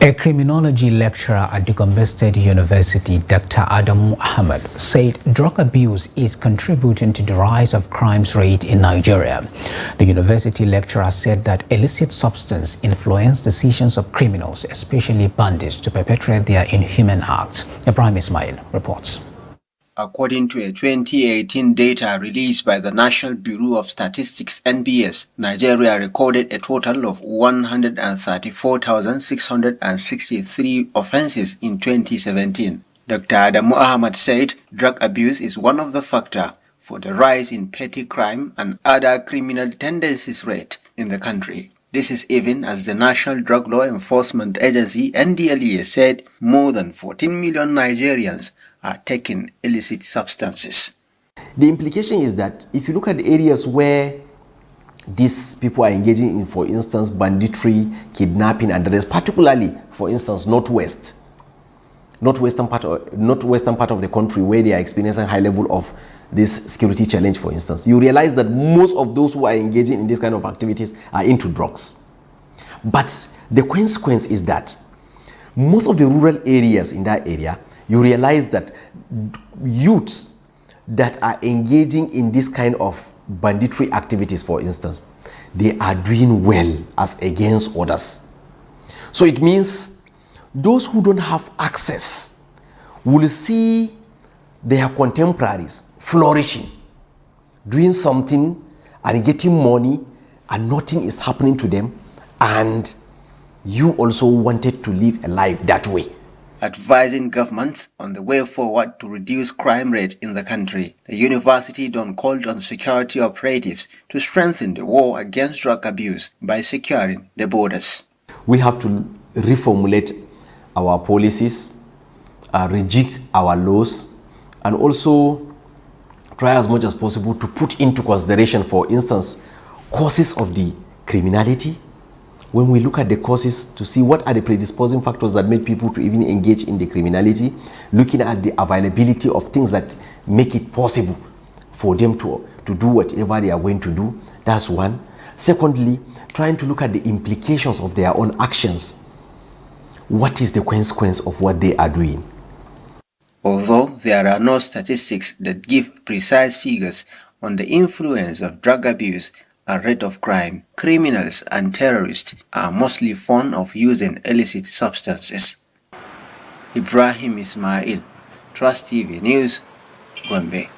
A criminology lecturer at the Gombe State University, Dr. Adamu Ahmed, said drug abuse is contributing to the rise of crime rate in Nigeria. The university lecturer said that illicit substance influence decisions of criminals, especially bandits, to perpetrate their inhuman acts. Ibrahim Ismail reports. According to a 2018 data released by the National Bureau of Statistics (NBS), Nigeria recorded a total of 134,663 offenses in 2017. Dr. Adamu Ahmad said drug abuse is one of the factors for the rise in petty crime and other criminal tendencies rate in the country. This is even as the National Drug Law Enforcement Agency (NDLEA) said more than 14 million Nigerians are taking illicit substances. The implication is that if you look at the areas where these people are engaging in, for instance, banditry, kidnapping, and the rest, particularly, for instance, northwestern part of the country, where they are experiencing high level of this security challenge, for instance, you realize that most of those who are engaging in this kind of activities are into drugs. But the consequence is that most of the rural areas in that area, you realize that youth that are engaging in this kind of banditry activities, for instance, they are doing well as against others. So it means those who don't have access will see their contemporaries flourishing, doing something and getting money, and nothing is happening to them, and you also wanted to live a life that way. Advising governments on the way forward to reduce crime rate in the country, the university then called on security operatives to strengthen the war against drug abuse by securing the borders. We have to reformulate our policies, rejig our laws, and also try as much as possible to put into consideration, for instance, causes of the criminality. When we look at the causes to see what are the predisposing factors that make people to even engage in the criminality, looking at the availability of things that make it possible for them to do whatever they are going to do, that's one. Secondly, trying to look at the implications of their own actions. What is the consequence of what they are doing? Although there are no statistics that give precise figures on the influence of drug abuse and rate of crime, criminals and terrorists are mostly fond of using illicit substances. Ibrahim Ismail, Trust TV News, Gombe.